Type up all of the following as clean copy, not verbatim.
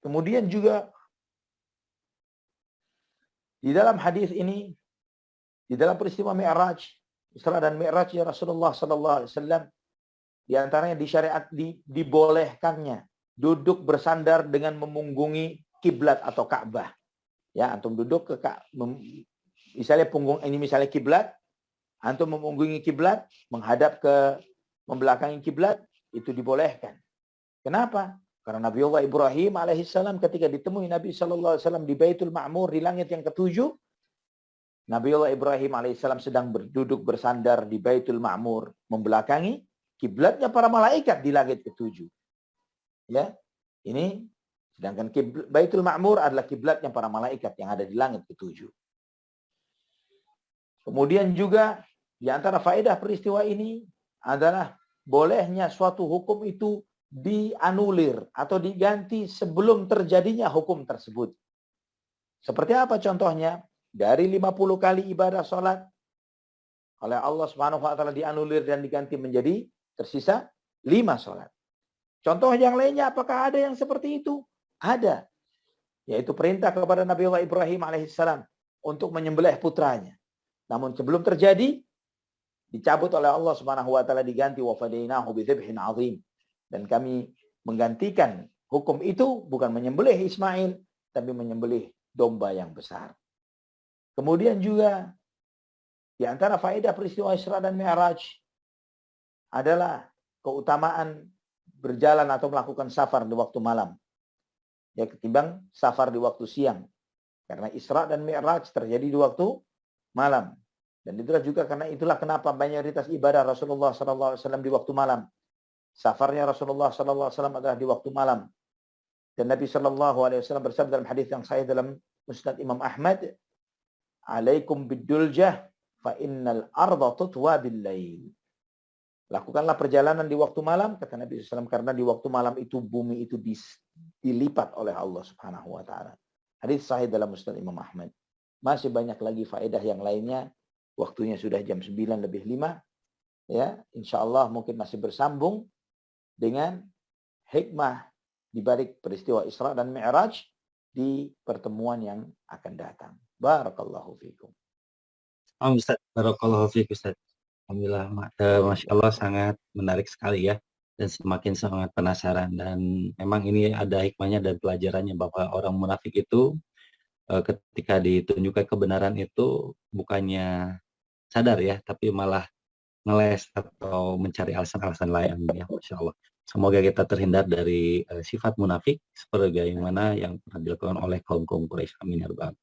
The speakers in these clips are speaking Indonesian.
Kemudian juga di dalam hadis ini, di dalam peristiwa Mi'raj, Isra dan Mi'raj ya Rasulullah sallallahu alaihi wasallam, di antaranya dibolehkannya duduk bersandar dengan memunggungi kiblat atau Ka'bah. Ya, antum duduk ke misalnya punggung ini misalnya kiblat, antum memunggungi kiblat, menghadap ke membelakangi kiblat, itu dibolehkan. Kenapa? Karena Nabiullah Ibrahim alaihissalam ketika ditemui Nabi sallallahu alaihi wasallam di Baitul Ma'mur di langit yang ketujuh, Nabiullah Ibrahim alaihissalam sedang duduk bersandar di Baitul Ma'mur membelakangi kiblatnya para malaikat di langit ketujuh. Ya. Ini sedangkan Baitul Ma'mur adalah kiblatnya para malaikat yang ada di langit ketujuh. Kemudian juga di antara faedah peristiwa ini adalah bolehnya suatu hukum itu dianulir atau diganti sebelum terjadinya hukum tersebut. Seperti apa contohnya? Dari 50 kali ibadah sholat oleh Allah Subhanahu wa taala dianulir dan diganti menjadi tersisa 5 sholat. Contoh yang lainnya apakah ada yang seperti itu? Ada. Yaitu perintah kepada Nabiullah Ibrahim alaihissalam untuk menyembelih putranya. Namun sebelum terjadi dicabut oleh Allah Subhanahu wa taala, diganti wa fadainahu bidzibhin azim. Dan kami menggantikan hukum itu bukan menyembelih Ismail, tapi menyembelih domba yang besar. Kemudian juga di antara faedah peristiwa Isra dan Mi'raj adalah keutamaan berjalan atau melakukan safar di waktu malam. Ya, ketimbang safar di waktu siang. Karena Isra dan Mi'raj terjadi di waktu malam. Dan itulah juga karena itulah kenapa mayoritas ibadah Rasulullah SAW di waktu malam. Safarnya Rasulullah SAW adalah di waktu malam. Dan Nabi SAW bersabda dalam hadis yang sahih dalam Musnad Imam Ahmad, "Alaikum biduljah fa innal arda tutwa bil-lail." Lakukanlah perjalanan di waktu malam, kata Nabi SAW, karena di waktu malam itu bumi itu dilipat oleh Allah Subhanahu wa taala. Hadis sahih dalam Musnad Imam Ahmad. Masih banyak lagi faedah yang lainnya. Waktunya sudah jam 9:05. Ya, insyaallah mungkin masih bersambung dengan hikmah di balik peristiwa Isra dan Mi'raj di pertemuan yang akan datang. Barakallahu fikum. Ustaz, barakallahu fiik Ustaz. Alhamdulillah, Masya Allah sangat menarik sekali ya. Dan semakin sangat penasaran. Dan memang ini ada hikmahnya dan pelajarannya bahwa orang munafik itu ketika ditunjukkan kebenaran itu bukannya sadar ya, tapi malah ngeles atau mencari alasan-alasan lain ya, Masya Allah. Semoga kita terhindar dari sifat munafik sebagaimana yang pernah dilakukan oleh kaum-kaum Quraisy. Amin ya rabbal alamin.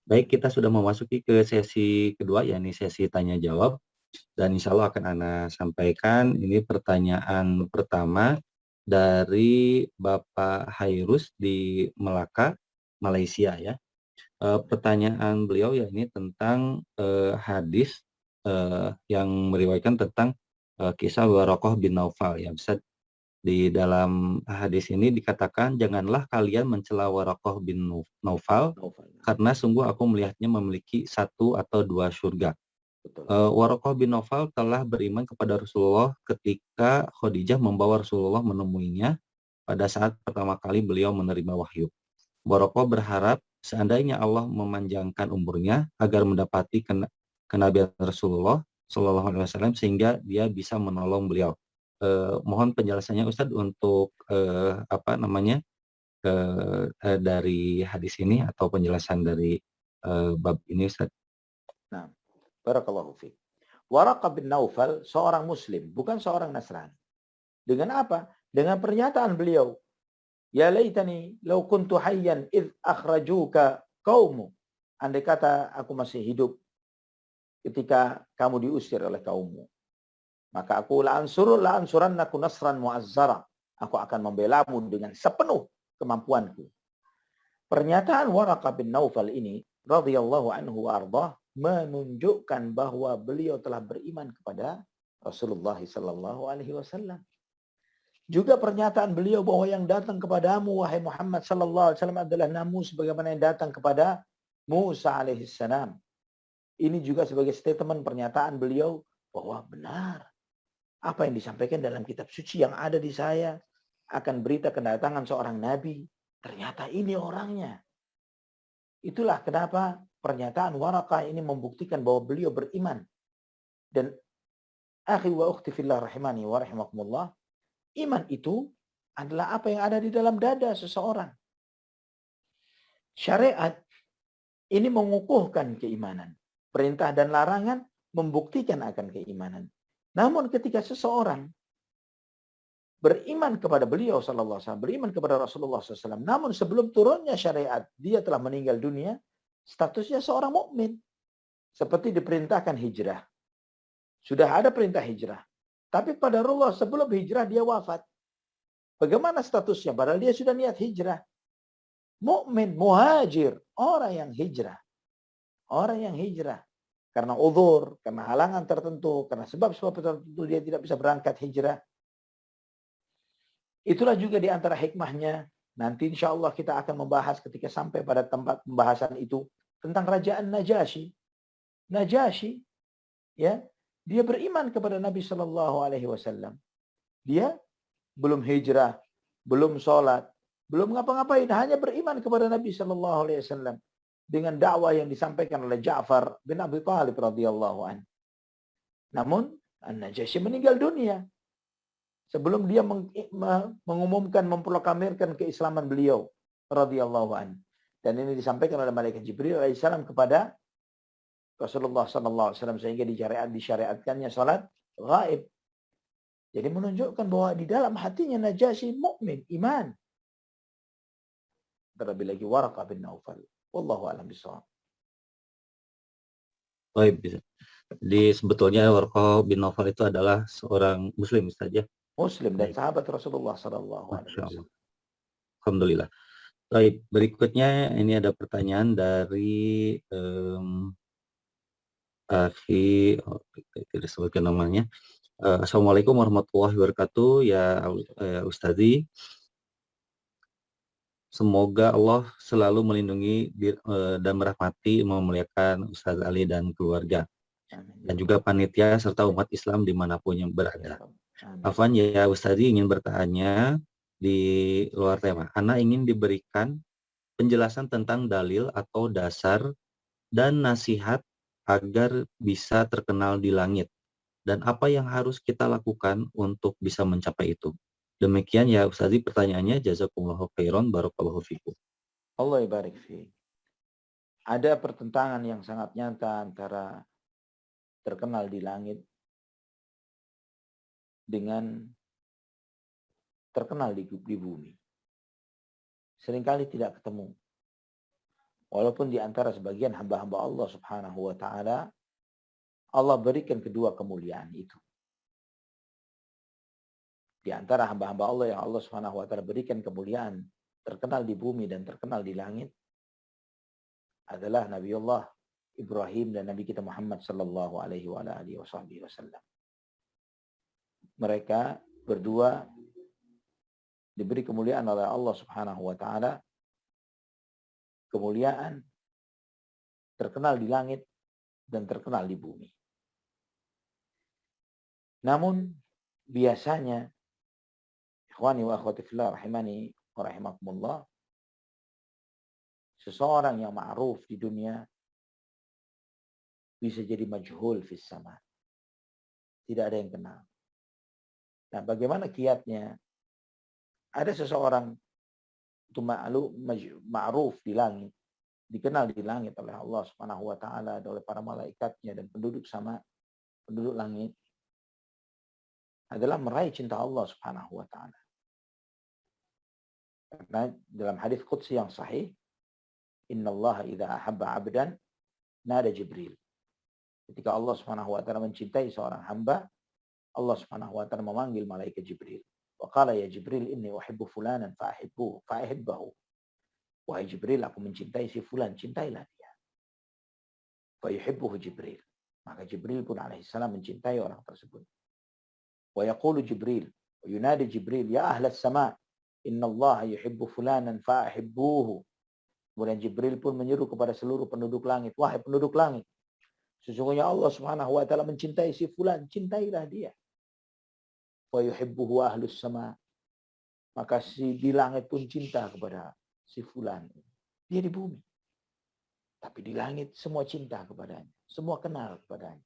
Baik, kita sudah memasuki ke sesi kedua, yakni sesi tanya jawab. Dan insya Allah akan Ana sampaikan ini pertanyaan pertama dari Bapak Hairus di Melaka, Malaysia ya. Pertanyaan beliau ya ini tentang hadis yang meriwayatkan tentang kisah Waraqah bin Naufal ya. Ustaz, di dalam hadis ini dikatakan, janganlah kalian mencela Waraqah bin Naufal karena sungguh aku melihatnya memiliki 1 atau 2 surga. Waraqah bin Naufal telah beriman kepada Rasulullah ketika Khadijah membawa Rasulullah menemuinya pada saat pertama kali beliau menerima wahyu. Waraqah berharap seandainya Allah memanjangkan umurnya agar mendapati kenabian Rasulullah Shallallahu Alaihi Wasallam sehingga dia bisa menolong beliau. Mohon penjelasannya Ustadz untuk dari hadis ini atau penjelasan dari bab ini Ustadz. Nah, barakallahu fiik. Waraqah bin Naufal seorang muslim, bukan seorang Nasrani. Dengan apa? Dengan pernyataan beliau, "Ya laitani law kuntu hayyan id akhrajuka qaumu." Andai kata aku masih hidup ketika kamu diusir oleh kaummu, maka aku la'ansurannaku nasran mu'azzara. Aku akan membelamu dengan sepenuh kemampuanku. Pernyataan Waraqah bin Naufal ini radhiyallahu anhu wa ardhah menunjukkan bahwa beliau telah beriman kepada Rasulullah sallallahu alaihi wasallam. Juga pernyataan beliau bahwa yang datang kepadamu wahai Muhammad sallallahu alaihi wasallam adalah namu sebagaimana yang datang kepada Musa alaihi salam. Ini juga sebagai statement pernyataan beliau bahwa benar apa yang disampaikan dalam kitab suci yang ada di saya akan berita kedatangan seorang nabi Ternyata ini orangnya. Itulah kenapa pernyataan Waraqah ini membuktikan bahwa beliau beriman. Dan akhi wa ukhti fillah rahimani wa rahimakumullah, iman itu adalah apa yang ada di dalam dada seseorang. Syariat ini mengukuhkan keimanan. Perintah dan larangan membuktikan akan keimanan. Namun ketika seseorang beriman kepada beliau sallallahu alaihi wasallam, beriman kepada Rasulullah SAW, namun sebelum turunnya syariat dia telah meninggal dunia, statusnya seorang mukmin. Seperti diperintahkan hijrah. Sudah ada perintah hijrah. Tapi pada Rasulullah sebelum hijrah dia wafat. Bagaimana statusnya? Padahal dia sudah niat hijrah. Mukmin, muhajir, orang yang hijrah. Orang yang hijrah. Karena uzur, karena halangan tertentu, karena sebab-sebab tertentu dia tidak bisa berangkat hijrah. Itulah juga di antara hikmahnya. Nanti insya Allah kita akan membahas ketika sampai pada tempat pembahasan itu tentang Rajaan Najasyi. Najasyi, ya, dia beriman kepada Nabi Shallallahu Alaihi Wasallam. Dia belum hijrah, belum sholat, belum ngapa-ngapain, hanya beriman kepada Nabi Shallallahu Alaihi Wasallam dengan dakwah yang disampaikan oleh Ja'far bin Abi Thalib radhiyallahu anhu. Namun An-Najasyi meninggal dunia sebelum dia mengumumkan, memproklamirkan keislaman beliau radhiyallahu anhu. Dan ini disampaikan oleh malaikat Jibril alaihissalam kepada Rasulullah sallallahu alaihi wasallam sehingga disyariatkannya salat gaib. Jadi menunjukkan bahwa di dalam hatinya Najasyi mukmin, iman. Terlebih lagi Waraqah bin Naufal. Wallahu a'lam bishawab. Baik, bisa. Jadi sebetulnya Warqah bin Naufal itu adalah seorang muslim saja. Muslim dan sahabat Rasulullah sallallahu alaihi Masya Allah. wasallam. Alhamdulillah. Baik, berikutnya ini ada pertanyaan dari Akhi, tidak disebutkan namanya. Assalamualaikum warahmatullahi wabarakatuh. Ya Ustazi, semoga Allah selalu melindungi dan merahmati, memuliakan Ustaz Ali dan keluarga. Amin. Dan juga panitia serta umat Islam dimanapun yang berada. Amin. Afwan ya Ustazi, ingin bertanya di luar tema. Ana ingin diberikan penjelasan tentang dalil atau dasar dan nasihat agar bisa terkenal di langit. Dan apa yang harus kita lakukan untuk bisa mencapai itu. Demikian ya Ustazi pertanyaannya. Jazakumullahu khairan, barakallahu fikum. Allah barik fi. Ada pertentangan yang sangat nyata antara terkenal di langit dengan terkenal di bumi. Seringkali tidak ketemu. Walaupun di antara sebagian hamba-hamba Allah Subhanahu wa taala, Allah berikan kedua kemuliaan itu. Di antara hamba-hamba Allah yang Allah Subhanahu wa taala berikan kemuliaan terkenal di bumi dan terkenal di langit adalah Nabiullah Ibrahim dan Nabi kita Muhammad sallallahu alaihi wasallam. Mereka berdua diberi kemuliaan oleh Allah Subhanahu wa taala, kemuliaan terkenal di langit dan terkenal di bumi. Namun biasanya ikhwani wa akhwati fillah rahimani wa rahimakumullah, seseorang yang ma'ruf di dunia bisa jadi majhul fis sama. Tidak ada yang kenal. Nah, bagaimana kiatnya? Ada seseorang itu ma'ruf di langit, dikenal di langit oleh Allah Subhanahu wa taala, oleh para malaikatnya dan penduduk langit, adalah meraih cinta Allah Subhanahu wa taala. Karena dalam hadis qudsi yang sahih, innallaha idza ahabba 'abdan nada Jibril. Ketika Allah Subhanahu wa taala mencintai seorang hamba, Allah Subhanahu wa taala memanggil malaikat Jibril. Wa qala ya Jibril inni uhibbu fulanan fa'ahibbahu. Wahai Jibril, aku mencintai si fulan, cintailah dia. Fa yuhibbuhu Jibril. Maka Jibril pun alaihissalam mencintai orang tersebut. Wa yaqulu Jibril, wa yunadi Jibril, ya ahlas sama, innallaha yuhibbu fulanan fa'ahibbuhu. Kemudian Jibril pun menyeru kepada seluruh penduduk langit, wahai penduduk langit, sesungguhnya Allah Subhanahu wa taala mencintai si fulan, cintailah dia. Wa yuhibbuhu ahlus sama. Maka si di langit pun cinta kepada si fulan. Dia di bumi. Tapi di langit semua cinta kepadanya. Semua kenal kepadanya.